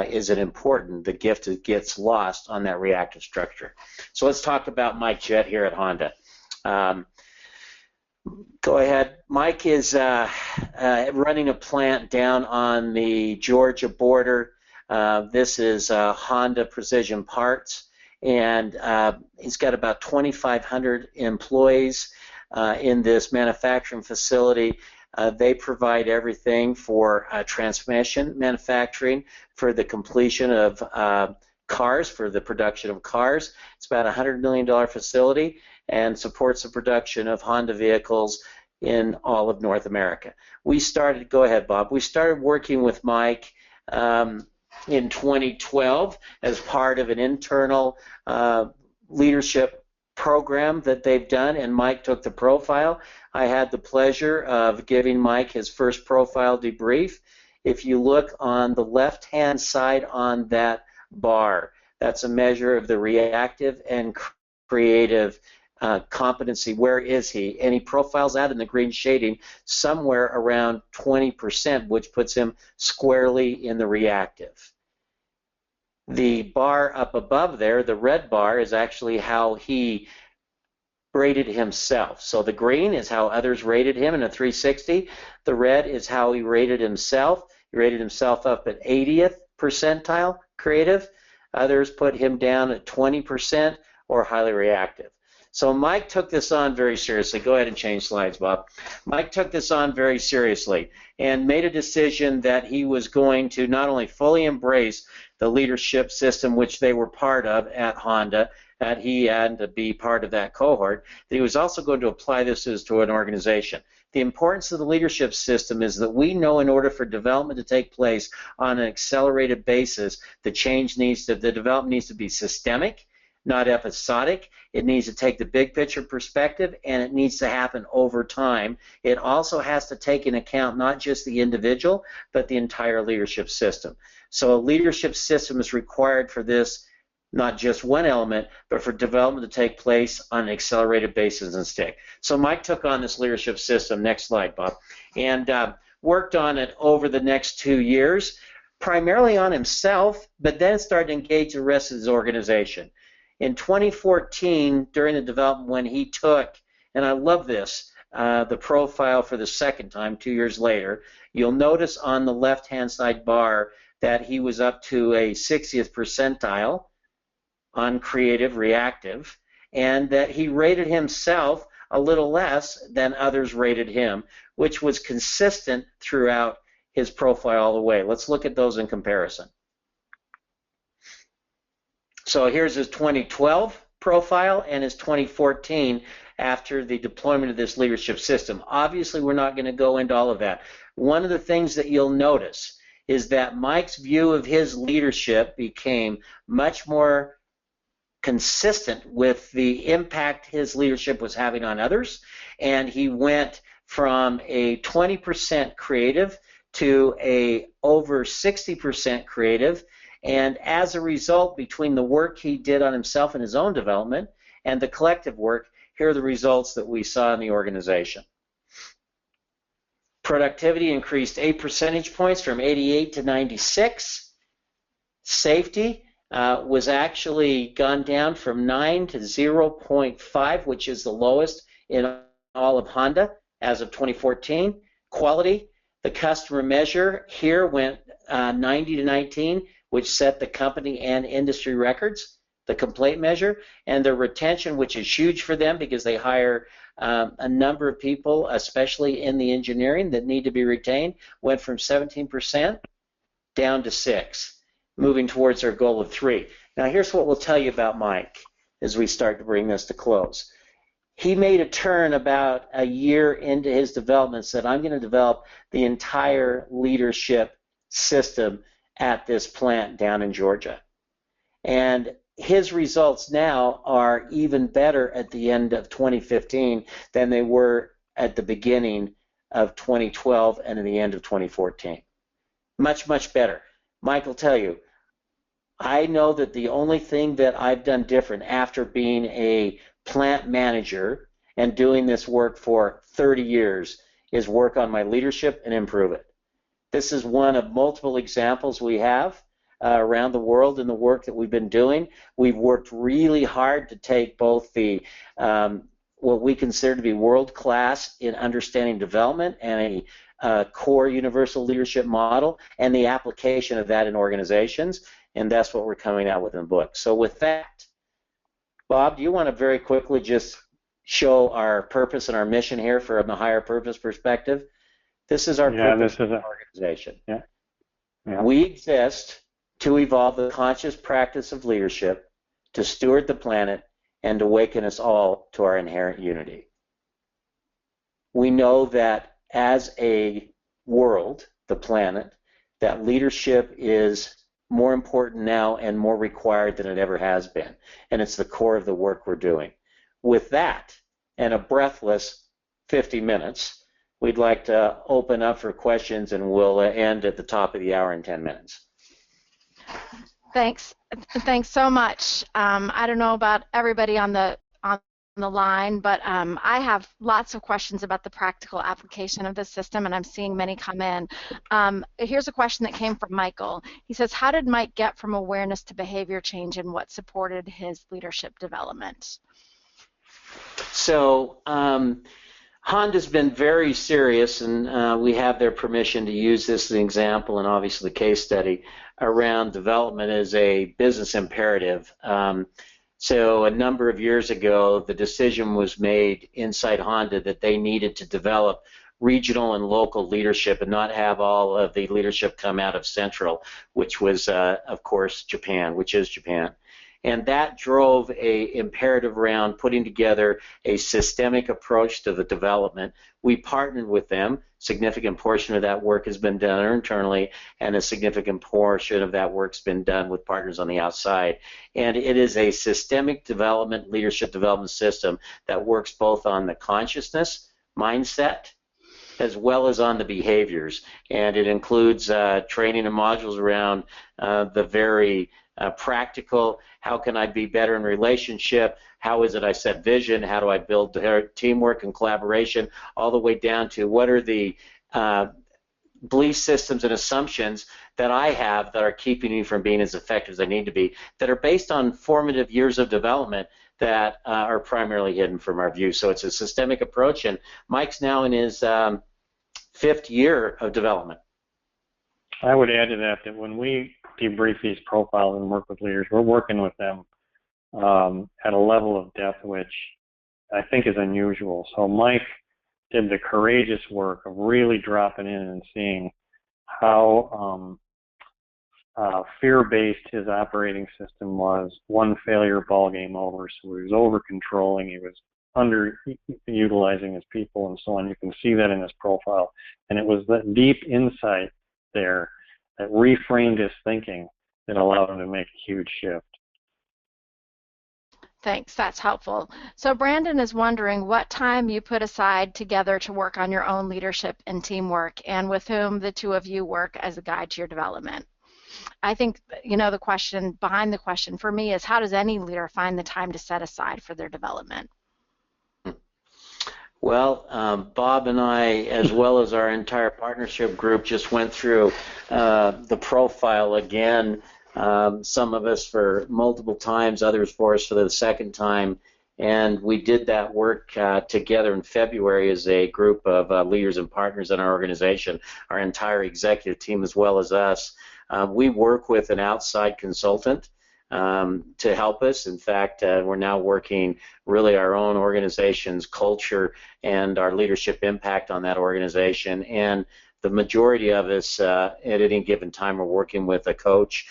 isn't important. The gift that gets lost on that reactive structure. So let's talk about Mike Jett here at Honda. Go ahead. Mike is running a plant down on the Georgia border. This is Honda Precision Parts, and he's got about 2,500 employees in this manufacturing facility. They provide everything for transmission manufacturing, for the completion of cars, for the production of cars. It's about a $100 million facility and supports the production of Honda vehicles in all of North America. We started, go ahead, Bob, we started working with Mike in 2012 as part of an internal leadership program that they've done, and Mike took the profile. I had the pleasure of giving Mike his first profile debrief. If you look on the left-hand side on that bar, that's a measure of the reactive and creative competency. Where is he? And he profiles out in the green shading somewhere around 20%, which puts him squarely in the reactive. The bar up above there, the red bar, is actually how he rated himself. So the green is how others rated him in a 360. The red is how he rated himself. He rated himself up at 80th percentile creative. Others put him down at 20% or highly reactive. So Mike took this on very seriously. Go ahead and change slides, Bob. Mike took this on very seriously and made a decision that he was going to not only fully embrace the leadership system which they were part of at Honda, that he had to be part of that cohort, that he was also going to apply this to an organization. The importance of the leadership system is that we know in order for development to take place on an accelerated basis, the development needs to be systemic, not episodic. It needs to take the big picture perspective, and it needs to happen over time. It also has to take into account not just the individual, but the entire leadership system. So a leadership system is required for this, not just one element, but for development to take place on an accelerated basis and stick. So Mike took on this leadership system, next slide, Bob, and worked on it over the next 2 years, primarily on himself, but then started to engage the rest of his organization. In 2014, during the development, when he took, and I love this, the profile for the second time 2 years later, you'll notice on the left-hand side bar that he was up to a 60th percentile on creative reactive, and that he rated himself a little less than others rated him, which was consistent throughout his profile all the way. Let's look at those in comparison. So here's his 2012 profile and his 2014 after the deployment of this leadership system. Obviously, we're not going to go into all of that. One of the things that you'll notice is that Mike's view of his leadership became much more consistent with the impact his leadership was having on others, and he went from a 20% creative to a over 60% creative. And as a result, between the work he did on himself and his own development and the collective work, here are the results that we saw in the organization. Productivity increased 8 percentage points from 88 to 96. Safety was actually gone down from 9 to 0.5, which is the lowest in all of Honda as of 2014. Quality, the customer measure here went 90 to 19, which set the company and industry records, the complaint measure, and the retention, which is huge for them because they hire a number of people, especially in the engineering, that need to be retained, went from 17% down to 6%, moving towards our goal of 3%. Now here's what we'll tell you about Mike as we start to bring this to close. He made a turn about a year into his development, said, I'm going to develop the entire leadership system at this plant down in Georgia. And his results now are even better at the end of 2015 than they were at the beginning of 2012 and at the end of 2014. Much, much better. Mike will tell you, I know that the only thing that I've done different after being a plant manager and doing this work for 30 years is work on my leadership and improve it. This is one of multiple examples we have around the world in the work that we've been doing. We've worked really hard to take both the what we consider to be world-class in understanding development and a core universal leadership model and the application of that in organizations, and that's what we're coming out with in the book. So with that, Bob, do you want to very quickly just show our purpose and our mission here from a higher purpose perspective? This is our purpose as an organization. Yeah. We exist to evolve the conscious practice of leadership, to steward the planet, and to awaken us all to our inherent unity. We know that as a world, the planet, that leadership is more important now and more required than it ever has been. And it's the core of the work we're doing. With that, and a breathless 50 minutes, we'd like to open up for questions, and we'll end at the top of the hour in 10 minutes. Thanks. Thanks so much. I don't know about everybody on the line, but I have lots of questions about the practical application of this system, and I'm seeing many come in. Here's a question that came from Michael. He says, how did Mike get from awareness to behavior change, and what supported his leadership development? So Honda's been very serious, and we have their permission to use this as an example and obviously the case study around development as a business imperative. So a number of years ago, the decision was made inside Honda that they needed to develop regional and local leadership and not have all of the leadership come out of Central, which was, of course, Japan, which is Japan. And that drove a imperative around putting together a systemic approach to the development. We partnered with them. Significant portion of that work has been done internally, and a significant portion of that work's been done with partners on the outside. And it is a systemic development, leadership development system that works both on the consciousness, mindset, as well as on the behaviors. And it includes training and modules around the very practical, how can I be better in relationship, how is it I set vision, how do I build teamwork and collaboration, all the way down to what are the belief systems and assumptions that I have that are keeping me from being as effective as I need to be, that are based on formative years of development that are primarily hidden from our view. So it's a systemic approach, and Mike's now in his 5th year of development. I would add to that that when we debrief these profiles and work with leaders, we're working with them at a level of depth which I think is unusual. So Mike did the courageous work of really dropping in and seeing how fear-based his operating system was. One failure, ball game over. So he was over-controlling, he was underutilizing his people and so on. You can see that in his profile. And it was that deep insight there that reframed his thinking that allowed him to make a huge shift. Thanks, that's helpful. So Brandon is wondering what time you put aside together to work on your own leadership and teamwork, and with whom the two of you work as a guide to your development. I think, the question behind the question for me is, how does any leader find the time to set aside for their development? Well, Bob and I, as well as our entire partnership group, just went through the profile again, some of us for multiple times, others for us for the 2nd time, and we did that work together in February as a group of leaders and partners in our organization, our entire executive team as well as us. We work with an outside consultant to help us. In fact, we're now working really our own organization's culture and our leadership impact on that organization. And the majority of us at any given time are working with a coach.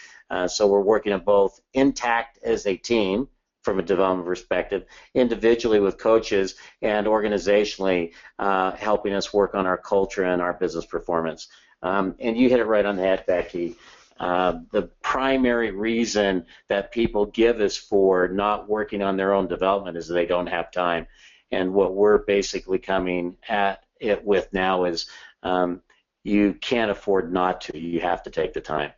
So we're working on both intact as a team from a development perspective, individually with coaches, and organizationally helping us work on our culture and our business performance. And you hit it right on the head, Becky. The primary reason that people give us for not working on their own development is they don't have time. And what we're basically coming at it with now is you can't afford not to. You have to take the time.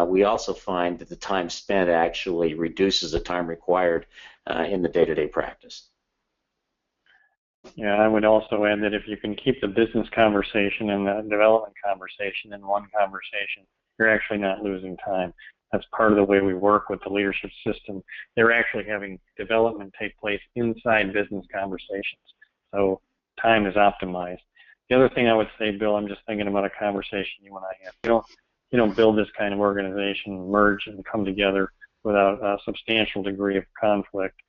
We also find that the time spent actually reduces the time required in the day-to-day practice. Yeah, I would also add that if you can keep the business conversation and the development conversation in one conversation, you're actually not losing time. That's part of the way we work with the leadership system. They're actually having development take place inside business conversations. So time is optimized. The other thing I would say, Bill, I'm just thinking about a conversation you and I had. You don't build this kind of organization, merge and come together without a substantial degree of conflict.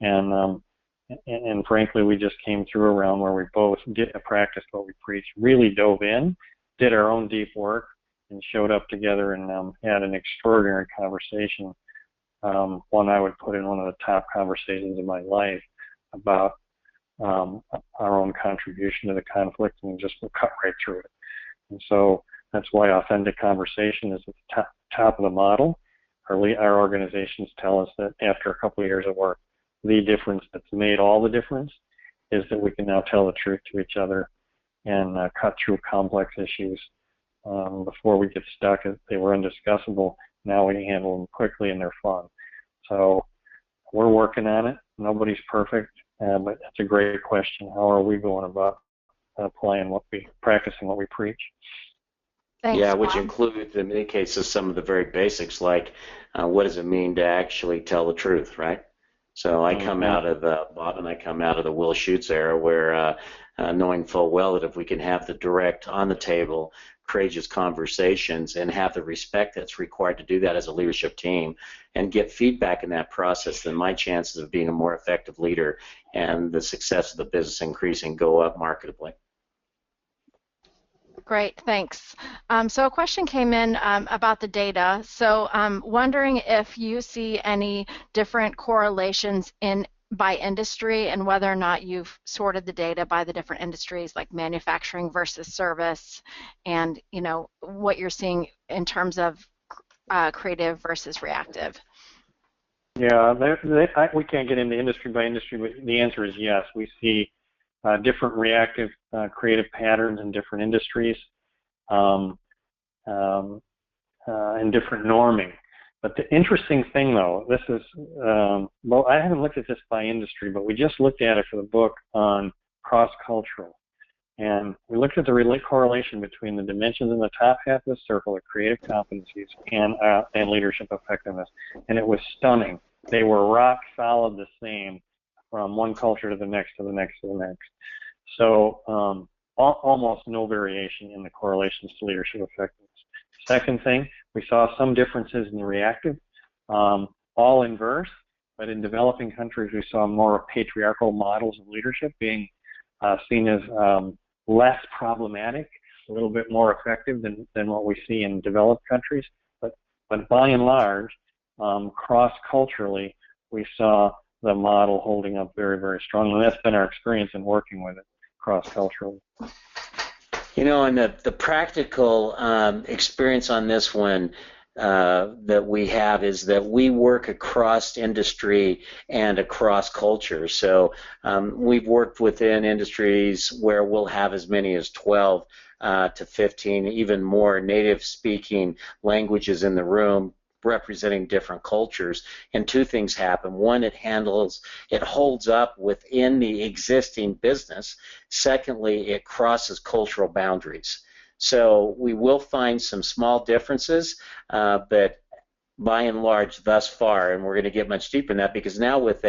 And frankly, we just came through a round where we both practiced what we preached, really dove in, did our own deep work, and showed up together and had an extraordinary conversation, one I would put in one of the top conversations of my life about our own contribution to the conflict, and just cut right through it. And so That's why authentic conversation is at the top of the model. Our organizations tell us that after a couple of years of work, the difference that's made all the difference is that we can now tell the truth to each other and cut through complex issues. Before we get stuck, they were undiscussable. Now we handle them quickly and they're fun. So we're working on it. Nobody's perfect, but that's a great question. How are we going about practicing what we preach? Thanks, yeah, which Bob. includes, in many cases, some of the very basics, like what does it mean to actually tell the truth, right? So I come out of Bob and I come out of the Will Schutz era where knowing full well that if we can have the direct, on the table, courageous conversations and have the respect that's required to do that as a leadership team and get feedback in that process, then my chances of being a more effective leader and the success of the business increasing go up marketably. Great, thanks. So a question came in about the data. So wondering if you see any different correlations by industry and whether or not you've sorted the data by the different industries like manufacturing versus service, and what you're seeing in terms of creative versus reactive. Yeah, we can't get into industry by industry, but the answer is yes. We see different reactive creative patterns in different industries and different norming. But the interesting thing, though, this is, well, I haven't looked at this by industry, but we just looked at it for the book on cross-cultural. And we looked at the correlation between the dimensions in the top half of the circle of creative competencies and leadership effectiveness. And it was stunning. They were rock solid the same from one culture to the next, to the next, to the next. So almost no variation in the correlations to leadership effectiveness. Second thing, we saw some differences in the reactive, all inverse, but in developing countries we saw more patriarchal models of leadership being seen as less problematic, a little bit more effective than what we see in developed countries. But by and large, cross-culturally, we saw the model holding up very, very strongly. That's been our experience in working with it cross-culturally. And the practical experience on this one that we have is that we work across industry and across culture. So we've worked within industries where we'll have as many as 12 to 15, even more native-speaking languages in the room, representing different cultures, and two things happen. One, it holds up within the existing business. Secondly, it crosses cultural boundaries. So we will find some small differences, but by and large, thus far, and we're going to get much deeper in that, because now with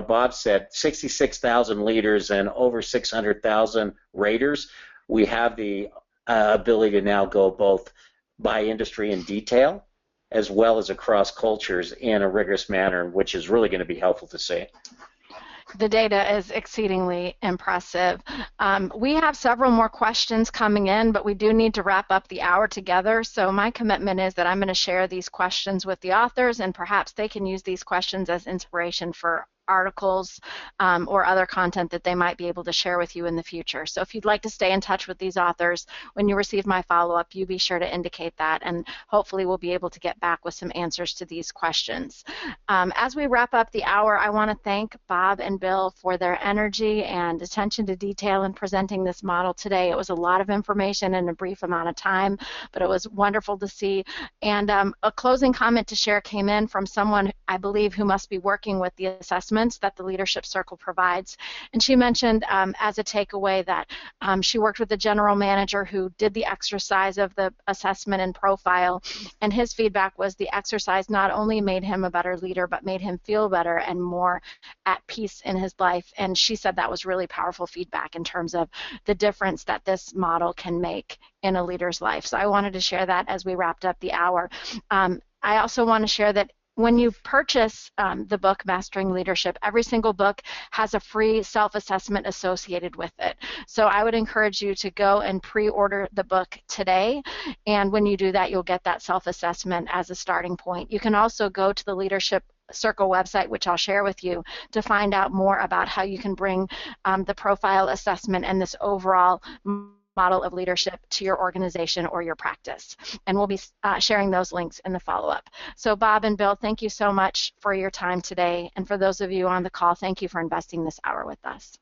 Bob said 66,000 leaders and over 600,000 raters, we have the ability to now go both by industry in detail, as well as across cultures in a rigorous manner, which is really going to be helpful to see. The data is exceedingly impressive. We have several more questions coming in, but we do need to wrap up the hour together. So my commitment is that I'm going to share these questions with the authors, and perhaps they can use these questions as inspiration for articles or other content that they might be able to share with you in the future. So if you'd like to stay in touch with these authors, when you receive my follow-up, you be sure to indicate that, and hopefully we'll be able to get back with some answers to these questions. As we wrap up the hour, I want to thank Bob and Bill for their energy and attention to detail in presenting this model today. It was a lot of information in a brief amount of time, but it was wonderful to see. And a closing comment to share came in from someone, I believe, who must be working with the assessment that the Leadership Circle provides. And she mentioned as a takeaway that she worked with the general manager who did the exercise of the assessment and profile, and his feedback was the exercise not only made him a better leader, but made him feel better and more at peace in his life. And she said that was really powerful feedback in terms of the difference that this model can make in a leader's life. So I wanted to share that as we wrapped up the hour. I also want to share that when you purchase the book, Mastering Leadership, every single book has a free self-assessment associated with it. So I would encourage you to go and pre-order the book today, and when you do that, you'll get that self-assessment as a starting point. You can also go to the Leadership Circle website, which I'll share with you, to find out more about how you can bring the profile assessment and this overall model of leadership to your organization or your practice. And we'll be sharing those links in the follow-up. So Bob and Bill, thank you so much for your time today. And for those of you on the call, thank you for investing this hour with us.